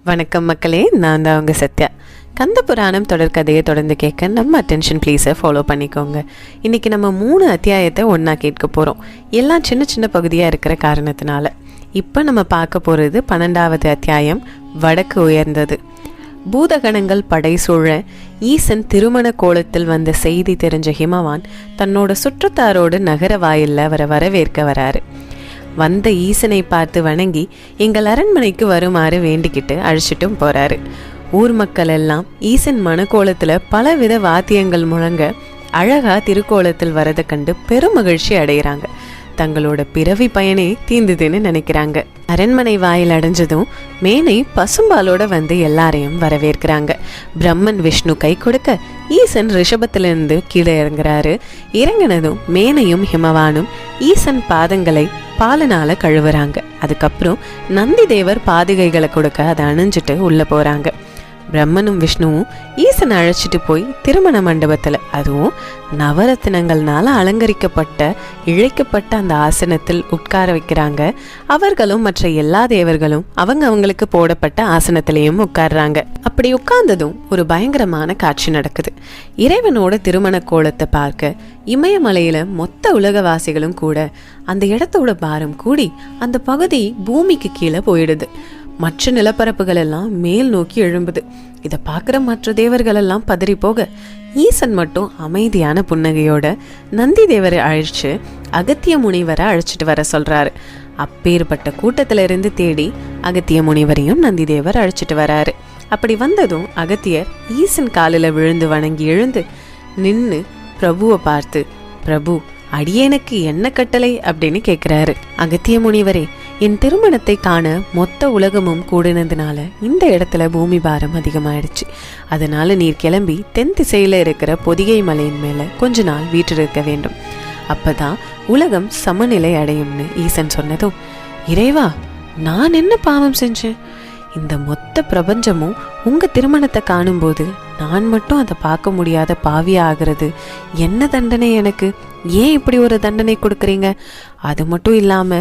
வணக்கம் மக்களே, நான் தான் அவங்க சத்யா. கந்த புராணம் தொடர்கதையை தொடர்ந்து கேட்க நம்ம அட்டென்ஷன் ப்ளீஸை ஃபாலோ பண்ணிக்கோங்க. இன்றைக்கி நம்ம 3 அத்தியாயத்தை ஒன்றா கேட்க போகிறோம். எல்லாம் சின்ன சின்ன பகுதியாக இருக்கிற காரணத்தினால. இப்போ நம்ம பார்க்க போகிறது 12வது அத்தியாயம், வடக்கு உயர்ந்தது. பூதகணங்கள் படை சூழ ஈசன் திருமண கோலத்தில் வந்த செய்தி தெரிஞ்ச ஹிமவான் தன்னோட சுற்றத்தாரோடு நகர வாயில்ல அவரை வரவேற்க வராரு. வந்த ஈசனை பார்த்து வணங்கி எங்கள் அரண்மனைக்கு வருமாறு வேண்டிக்கிட்டு அழைச்சிட்டும் போறாரு. ஊர் மக்கள் எல்லாம் ஈசன் மணக்கோலத்துல பலவித வாத்தியங்கள் முழங்க அழகா திருக்கோலத்தில் வரதை கண்டு பெரும் மகிழ்ச்சி அடைகிறாங்க. தங்களோட பிறவி பயனே தீந்துதுன்னு நினைக்கிறாங்க. அரண்மனை வாயில் அடைஞ்சதும் மேனை பசும்பாலோட வந்து எல்லாரையும் வரவேற்கிறாங்க. பிரம்மன் விஷ்ணு கை கொடுக்க ஈசன் ரிஷபத்திலிருந்து கீழே இறங்குறாரு. இறங்கினதும் மேனையும் ஹிமவானும் ஈசன் பாதங்களை பாலனால கழுவுறாங்க. அதுக்கப்புறம் நந்தி தேவர் பாதுகைகளை கொடுக்க அதை அணிஞ்சிட்டு உள்ள போறாங்க. பிரம்மனும் விஷ்ணுவும் ஈசனை அழைச்சிட்டு போய் திருமண மண்டபத்துல, அதுவும் நவரத்தினங்கள்னால அலங்கரிக்கப்பட்ட இழைக்கப்பட்ட அந்த ஆசனத்தில் உட்கார வைக்கிறாங்க. அவர்களும் மற்ற எல்லா தேவர்களும் அவங்களுக்கு போடப்பட்ட ஆசனத்திலையும் உட்கார்றாங்க. அப்படி உட்கார்ந்ததும் ஒரு பயங்கரமான காட்சி நடக்குது. இறைவனோட திருமண கோலத்தை பார்க்க இமயமலையில மொத்த உலகவாசிகளும் கூட அந்த இடத்தோட பாரம் கூடி அந்த பகுதி பூமிக்கு கீழே போயிடுது. மற்ற நிலப்பரப்புகள் எல்லாம் மேல் நோக்கி எழும்புது. இதை பார்க்குற மற்ற தேவர்கள் எல்லாம் பதறி போக ஈசன் மட்டும் அமைதியான புன்னகையோட நந்தி தேவரை அழைச்சு அகத்திய முனிவரை அழைச்சிட்டு வர சொல்றாரு. அப்பேற்பட்ட கூட்டத்தில இருந்து தேடி அகத்திய முனிவரையும் நந்தி தேவர் அழைச்சிட்டு வராரு. அப்படி வந்ததும் அகத்தியர் ஈசன் காலில் விழுந்து வணங்கி எழுந்து நின்று பிரபுவை பார்த்து, பிரபு, அடியேனுக்கு என்ன கட்டளை அப்படின்னு கேட்கிறாரு. அகத்திய முனிவரே, என் திருமணத்தை காண மொத்த உலகமும் கூடினதுனால இந்த இடத்துல பூமி பாரம் அதிகமாயிடுச்சு. அதனால நீர் கிளம்பி தென் திசையில இருக்கிற பொதிகை மலையின் மேல கொஞ்ச நாள் வீற்றிருக்க வேண்டும். அப்பதான் உலகம் சமநிலை அடையும்னு ஈசன் சொன்னதும், இறைவா, நான் என்ன பாவம் செஞ்சேன்? இந்த மொத்த பிரபஞ்சமும் உங்க திருமணத்தை காணும்போது நான் மட்டும் அதை பார்க்க முடியாத பாவியா ஆகிறது என்ன தண்டனை எனக்கு? ஏன் இப்படி ஒரு தண்டனை கொடுக்குறீங்க? அது மட்டும் இல்லாம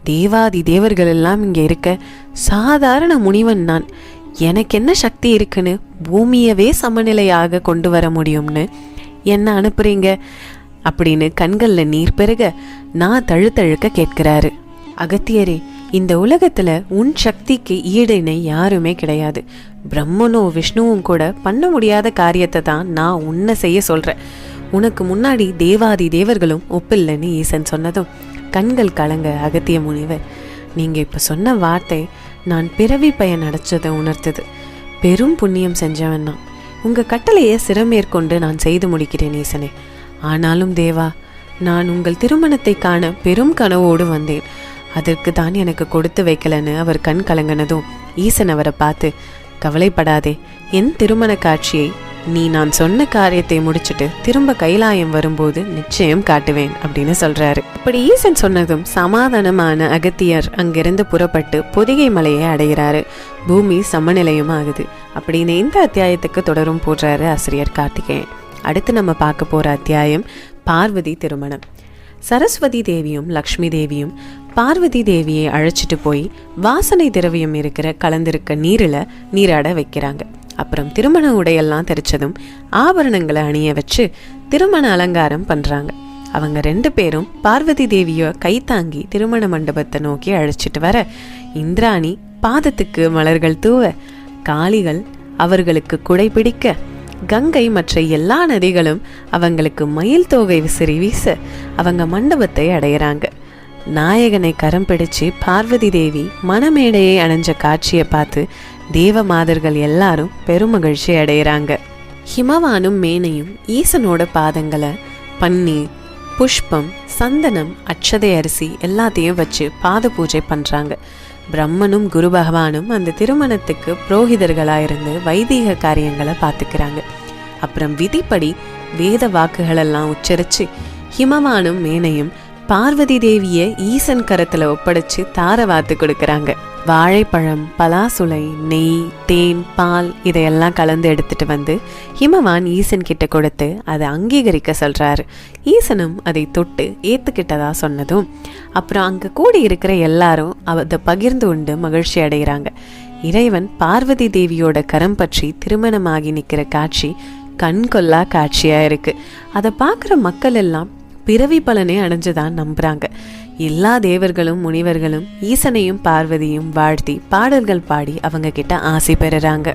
தேவாதி தேவர்கள் எல்லாம் இங்க இருக்க சாதாரண முனிவன் நான். எனக்கு என்ன சக்தி இருக்குன்னு பூமியவே சமநிலையாக கொண்டு வர முடியும்னு என்ன அனுப்புறீங்க அப்படின்னு கண்கள்ல நீர் பெருக நான் தழுத்தழுக்க கேட்கிறாரு. அகத்தியரே, இந்த உலகத்துல உன் சக்திக்கு ஈடுனை யாருமே கிடையாது. பிரம்மனும் விஷ்ணுவும் கூட பண்ண முடியாத காரியத்தை தான் நான் உன்னை செய்ய சொல்றேன். உனக்கு முன்னாடி தேவாதி தேவர்களும் ஒப்பில்லைன்னு ஈசன் சொன்னதும் கண்கள் கலங்க அகத்திய முனிவர், நீங்க இப்ப சொன்ன வார்த்தை நான் பிறவி பயன் அடைச்சதை உணர்த்தது. பெரும் புண்ணியம் செஞ்சவன் நான். உங்க கட்டளையை சிறமேற்கொண்டு நான் செய்து முடிக்கிறேன் ஈசனே. ஆனாலும் தேவா, நான் உங்கள் திருமணத்தை காண பெரும் கனவோடு வந்தேன். அதற்கு தான் எனக்கு கொடுத்து வைக்கலன்னு அவர் கண் கலங்கினதும் ஈசன் அவரை பார்த்து, கவலைப்படாதே, என் திருமண காட்சியை நீ நான் சொன்ன காரியத்தை முடிச்சுட்டு திரும்ப கைலாயம் வரும்போது நிச்சயம் காட்டுவேன் அப்படின்னு சொல்றாரு. இப்படி ஈசன் சொன்னதும் சமாதானமான அகத்தியர் அங்கிருந்து புறப்பட்டு பொதிகை மலையை அடைகிறாரு. பூமி சமநிலையும் ஆகுது. அப்படின்னு இந்த அத்தியாயத்துக்கு தொடரும் போடுறாரு ஆசிரியர் கார்த்திகேயன். அடுத்து நம்ம பார்க்க போற அத்தியாயம் பார்வதி திருமணம். சரஸ்வதி தேவியும் லக்ஷ்மி தேவியும் பார்வதி தேவியை அழைச்சிட்டு போய் வாசனை திரவியம் இருக்கிற கலந்திருக்க நீராட வைக்கிறாங்க. அப்புறம் திருமண உடையெல்லாம் தெரிச்சதும் ஆபரணங்களை அணிய வச்சு திருமண அலங்காரம் பண்றாங்க. அவங்க 2 பேரும் பார்வதி தேவிய கைத்தாங்கி திருமண மண்டபத்தை நோக்கி அழைச்சிட்டு வர இந்திராணி பாதத்துக்கு மலர்கள் தூவ, காளிகள் அவர்களுக்கு குடை பிடிக்க, கங்கை மற்ற எல்லா நதிகளும் அவங்களுக்கு மயில் தோகை விசிறி வீச அவங்க மண்டபத்தை அடையிறாங்க. நாயகனை கரம் பிடிச்சு பார்வதி தேவி மணமேடையை அணைஞ்ச காட்சியை பார்த்து தேவ மாதர்கள் எல்லாரும் பெருமகிழ்ச்சி அடையிறாங்க. ஹிமவானும் மேனையும் ஈசனோட பாதங்களை பன்னீர், புஷ்பம், சந்தனம், அட்சதை அரிசி எல்லாத்தையும் வச்சு பாத பூஜை பண்றாங்க. பிரம்மனும் குரு பகவானும் அந்த திருமணத்துக்கு புரோகிதர்களாயிருந்து வைதீக காரியங்களை பார்த்துக்கிறாங்க. அப்புறம் விதிப்படி வேத வாக்குகளெல்லாம் உச்சரிச்சு ஹிமவானும் மேனையும் பார்வதி தேவிய ஈசன் கரத்துல ஒப்படைச்சு தார வாத்து கொடுக்கறாங்க. வாழைப்பழம், பலாசுலை, நெய், தேன், பால் இதையெல்லாம் கலந்து எடுத்துட்டு வந்து ஹிமவான் ஈசன் கிட்ட கொடுத்து அதை அங்கீகரிக்க சொல்றாரு. ஈசனும் அதை தொட்டு ஏத்துக்கிட்டதா சொன்னதும் அப்புறம் அங்க கூடி இருக்கிற எல்லாரும் அதை பகிர்ந்து உண்டு மகிழ்ச்சி அடைகிறாங்க. இறைவன் பார்வதி தேவியோட கரம் பற்றி திருமணமாகி நிற்கிற காட்சி கண்கொள்ளா காட்சியா இருக்கு. அதை பார்க்குற மக்கள் எல்லாம் பிறவி பலனை அடைஞ்சுதான் நம்புறாங்க. எல்லா தேவர்களும் முனிவர்களும் ஈசனையும் பார்வதியும் வாழ்த்தி பாடல்கள் பாடி அவங்க கிட்ட ஆசை பெறுறாங்க.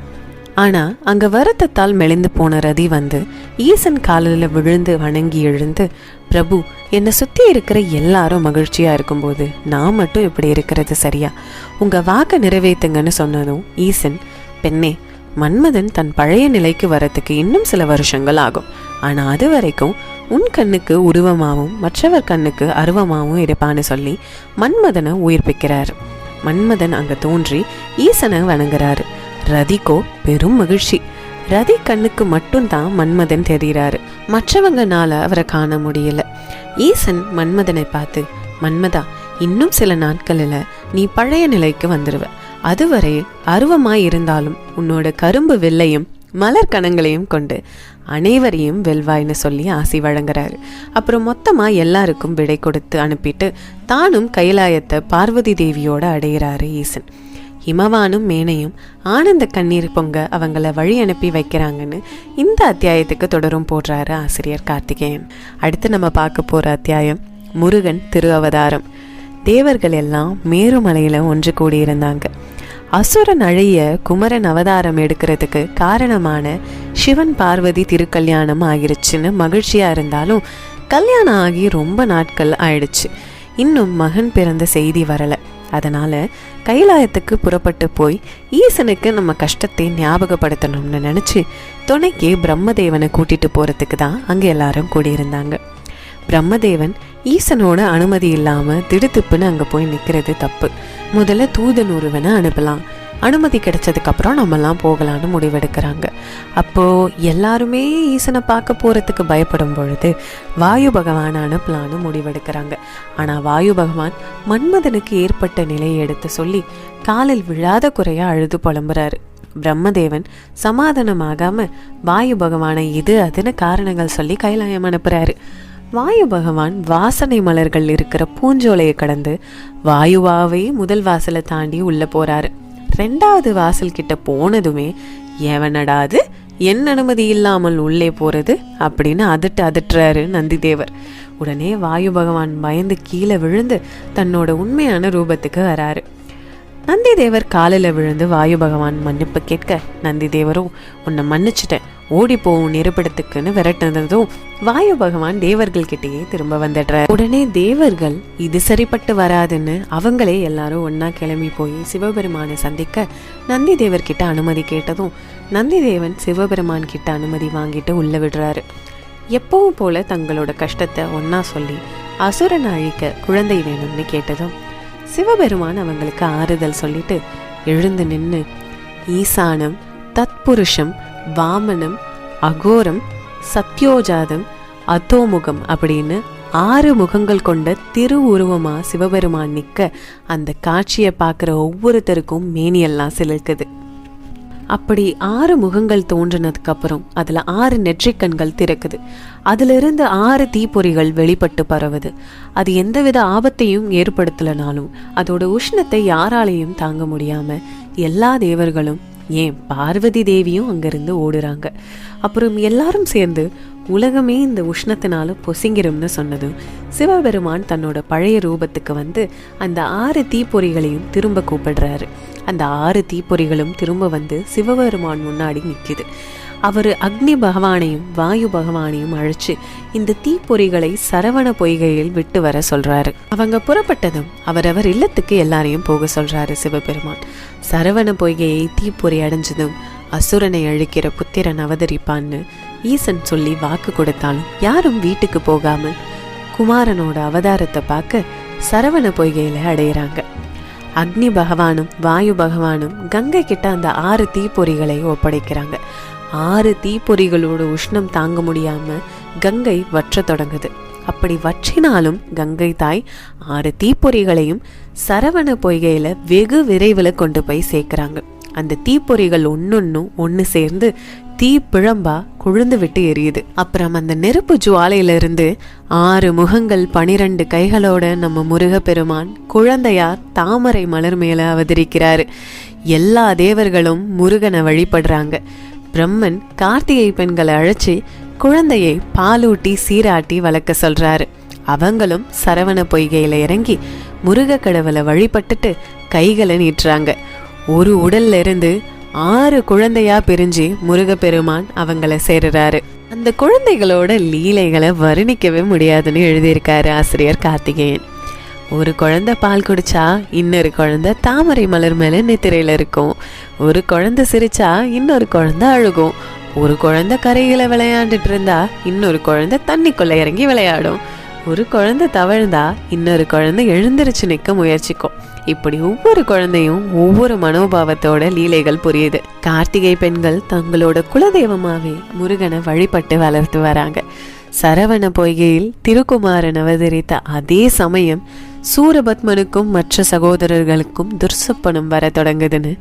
ஆனா அங்க வருத்தத்தால் மெலிந்து போன ரதி வந்து ஈசன் காலில் விழுந்து வணங்கி எழுந்து, பிரபு, என்னை சுத்தி இருக்கிற எல்லாரும் மகிழ்ச்சியா இருக்கும்போது நான் மட்டும் இப்படி இருக்கிறது சரியா? உங்க வாக்க நிறைவேற்றுங்கன்னு சொன்னதும் ஈசன், பெண்ணே, மன்மதன் தன் பழைய நிலைக்கு வரத்துக்கு இன்னும் சில வருஷங்கள் ஆகும். ஆனா அது வரைக்கும் உன் கண்ணுக்கு உருவமாகவும் மற்றவர் கண்ணுக்கு அருவமாகவும் இருப்பான்னு சொல்லி மன்மதனை உயிர்ப்பிக்கிறாரு. மன்மதன் அங்க தோன்றி ஈசனை வணங்குறாரு. ரதிக்கோ பெரும் மகிழ்ச்சி. ரதி கண்ணுக்கு மட்டும்தான் மன்மதன் தெரிகிறாரு, மற்றவங்கனால அவரை காண முடியல. ஈசன் மன்மதனை பார்த்து, மன்மதா, இன்னும் சில நாட்களில் நீ பழைய நிலைக்கு வந்துடுவ. அதுவரை அருவமாய் இருந்தாலும் உன்னோட கரும்பு வெள்ளையும் மலர் கணங்களையும் கொண்டு அனைவரையும் வெல்வாய்னு சொல்லி ஆசி வழங்குறாரு. அப்புறம் மொத்தமா எல்லாருக்கும் விடை கொடுத்து அனுப்பிட்டு தானும் கைலாயத்தை பார்வதி தேவியோட அடைகிறாரு ஈசன். ஹிமவானும் மேனையும் ஆனந்த கண்ணீர் பொங்க அவங்கள வழி அனுப்பி வைக்கிறாங்கன்னு இந்த அத்தியாயத்துக்கு தொடரும் போடுறாரு ஆசிரியர் கார்த்திகேயன். அடுத்து நம்ம பார்க்க போற அத்தியாயம் முருகன் திரு அவதாரம். தேவர்கள் எல்லாம் மேருமலையில ஒன்று கூடியிருந்தாங்க. அசுரன் அழிய குமரன் அவதாரம் எடுக்கிறதுக்கு காரணமான சிவன் பார்வதி திருக்கல்யாணம் ஆகிருச்சுன்னு மகிழ்ச்சியா இருந்தாலும் கல்யாணம் ஆகி ரொம்ப நாட்கள் ஆயிடுச்சு. இன்னும் மகன் பிறந்த செய்தி வரல. அதனால கைலாயத்துக்கு புறப்பட்டு போய் ஈசனுக்கு நம்ம கஷ்டத்தை ஞாபகப்படுத்தணும்னு நினைச்சு துணைக்கு பிரம்மதேவனை கூட்டிட்டு போறதுக்கு தான் அங்க எல்லாரும் கூடியிருந்தாங்க. பிரம்மதேவன் ஈசனோட அனுமதி இல்லாம திடுத்துப்புன்னு அங்க போய் நிக்கிறது தப்பு. முதல்ல தூதன் ஒருவனை அனுப்பலாம், அனுமதி கிடைச்சதுக்கு அப்புறம் நம்மெல்லாம் போகலான்னு முடிவெடுக்கிறாங்க. அப்போ எல்லாருமே ஈசனை பார்க்க போறதுக்கு பயப்படும் பொழுது வாயு பகவான் அனுப்பலான்னு முடிவெடுக்கிறாங்க. ஆனா வாயு பகவான் மன்மதனுக்கு ஏற்பட்ட நிலையை எடுத்து சொல்லி காலில் விழாத குறையா அழுது புலம்புறாரு. பிரம்மதேவன் சமாதானமாகாம வாயு பகவானை இது அதுன்னு காரணங்கள் சொல்லி கைலாயம் அனுப்புறாரு. வாயு பகவான் வாசனை மலர்கள் இருக்கிற பூஞ்சோலையை கடந்து வாயுவாவே முதல் வாசலை தாண்டி உள்ள போறாரு. 2வது வாசல் கிட்ட போனதுமே, எவனடாது என் அனுமதி இல்லாமல் உள்ளே போறது அப்படின்னு அதட்டுறாரு நந்திதேவர். உடனே வாயு பகவான் பயந்து கீழே விழுந்து தன்னோட உண்மையான ரூபத்துக்கு வராரு. நந்திதேவர் காலில் விழுந்து வாயு பகவான் மன்னிப்பு கேட்க, நந்திதேவரும் உன்னை மன்னிச்சிட்டேன், ஓடி போவும் நெருப்பிடத்துக்குன்னு விரட்டினதும் வாயு பகவான் தேவர்கள் கிட்டேயே திரும்ப வந்துடுறாரு. உடனே தேவர்கள் இது சரிப்பட்டு வராதுன்னு அவங்களே எல்லாரும் ஒன்னா கிளம்பி போய் சிவபெருமானை சந்திக்க நந்தி தேவர் கிட்ட அனுமதி கேட்டதும் நந்திதேவன் சிவபெருமான் கிட்ட அனுமதி வாங்கிட்டு உள்ள விடுறாரு. எப்பவும் போல தங்களோட கஷ்டத்தை ஒன்னா சொல்லி அசுரனை அழிக்க குழந்தை வேணும்னு கேட்டதும் சிவபெருமான் அவங்களுக்கு ஆறுதல் சொல்லிட்டு எழுந்து நின்று ஈசானம், தத்புருஷம், வாமனம், அகோரம், சத்யோஜாதம், அதோமுகம் அப்படின்னு 6 முகங்கள் கொண்ட திரு உருவமா சிவபெருமான் நிற்க அந்த காட்சியை பார்க்குற ஒவ்வொருத்தருக்கும் மேனியெல்லாம் சிலிர்க்குது. அப்படி 6 முகங்கள் தோன்றினதுக்கு அப்புறம் அதுல 6 நெற்றிக்கண்கள் திறக்குது. அதுல இருந்து 6 தீப்பொறிகள் வெளிப்பட்டு பரவுது. அது எந்தவித ஆபத்தையும் ஏற்படுத்தலனாலும் அதோட உஷ்ணத்தை யாராலையும் தாங்க முடியாம எல்லா தேவர்களும் ஏன் பார்வதி தேவியும் அங்கிருந்து ஓடுறாங்க. அப்புறம் எல்லாரும் சேர்ந்து உலகமே இந்த உஷ்ணத்தினால பொசிங்கிரும்னு சொன்னதும் சிவபெருமான் தன்னோட பழைய ரூபத்துக்கு வந்து அந்த 6 தீப்பொறிகளையும் திரும்ப கூப்பிடுறாரு. அந்த 6 தீப்பொறிகளும் திரும்ப வந்து சிவபெருமான் முன்னாடி நிற்குது. அவர் அக்னி பகவானையும் வாயு பகவானையும் அழைச்சு இந்த தீப்பொறிகளை சரவண பொய்கையில் விட்டு வர சொல்றாரு. அவங்க புறப்பட்டதும் அவரவர் இல்லத்துக்கு எல்லாரையும் போக சொல்றாரு சிவபெருமான். சரவண பொய்கையை தீப்பொறி அடைஞ்சதும் அசுரனை அழிக்கிற புத்திரன் அவதரிப்பான்னு ஈசன் சொல்லி வாக்கு கொடுத்தாலும் யாரும் வீட்டுக்கு போகாமல் குமாரனோட அவதாரத்தை பார்க்க சரவண பொய்கையில அடையிறாங்க. அக்னி பகவானும் வாயு பகவானும் கங்கை கிட்ட அந்த 6 தீப்பொறிகளை ஒப்படைக்கிறாங்க. 6 தீப்பொறிகளோட உஷ்ணம் தாங்க முடியாம கங்கை வற்ற தொடங்குது. அப்படி வற்றினாலும் கங்கை தாய் 6 தீப்பொறிகளையும் சரவண பொய்கையில வெகு விரைவில் கொண்டு போய் சேர்க்கிறாங்க. அந்த தீப்பொறிகள் ஒன்று சேர்ந்து தீ பிழம்பா கொழுந்து விட்டு எரியுது. அப்புறம் அந்த நெருப்பு ஜுவாலையிலிருந்து 6 முகங்கள் 12 கைகளோட நம்ம முருகப்பெருமான் குழந்தையார் தாமரை மலர் மேல அவதரிக்கிறாரு. எல்லா தேவர்களும் முருகனை வழிபடுறாங்க. பிரம்மன் கார்த்திகை பெண்களை அழைச்சி குழந்தையை பாலூட்டி சீராட்டி வளர்க்க சொல்றாரு. அவங்களும் சரவண பொய்கையில இறங்கி முருக கடவுளை வழிபட்டுட்டு கைகளை நீட்டுறாங்க. ஒரு உடல்ல இருந்து 6 குழந்தையா பிரிஞ்சு முருகப்பெருமான் அவங்கள சேருறாரு. அந்த குழந்தைகளோட லீலைகளை வர்ணிக்கவே முடியாதுன்னு எழுதியிருக்காரு ஆசிரியர் கார்த்திகேயன். ஒரு குழந்தை பால் குடிச்சா இன்னொரு குழந்தை தாமரை மலர் மேல நித்திரையில இருக்கும். ஒரு குழந்தை சிரிச்சா இன்னொரு குழந்தை அழுகும். ஒரு குழந்தை கரையில விளையாண்டுட்டு இருந்தா இன்னொரு குழந்தை தண்ணிக்குள்ள இறங்கி விளையாடும். ஒரு குழந்தை தவழ்ந்தா இன்னொரு குழந்தை எழுந்திருச்சு நிற்க முயற்சிக்கும். இப்படி ஒவ்வொரு குழந்தையும் ஒவ்வொரு மனோபாவத்தோட லீலைகள் புரியுது. கார்த்திகை பெண்கள் தங்களோட குலதெய்வமாவே முருகனை வழிபட்டு வளர்த்து வராங்க. சரவண பொய்கையில் திருக்குமாரன் அவதரித்த அதே சமயம் சூரபத்மனுக்கும் மற்ற சகோதரர்களுக்கும் துர்சப்பனம் வர தொடங்குதுன்னு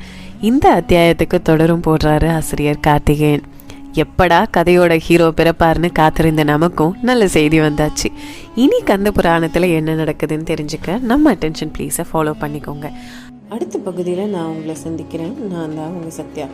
இந்த அத்தியாயத்துக்கு தொடரும் போடுறாரு ஆசிரியர் கார்த்திகேயன். எப்படா கதையோட ஹீரோ பிறப்பாருன்னு காத்திருந்த நமக்கும் நல்ல செய்தி வந்தாச்சு. இனி கந்த புராணத்தில் என்ன நடக்குதுன்னு தெரிஞ்சுக்க நம்ம அட்டென்ஷன் ப்ளீஸை ஃபாலோ பண்ணிக்கோங்க. அடுத்த பகுதியில் நான் உங்களை சந்திக்கிறேன். நான் தான் உங்கள் சத்யா.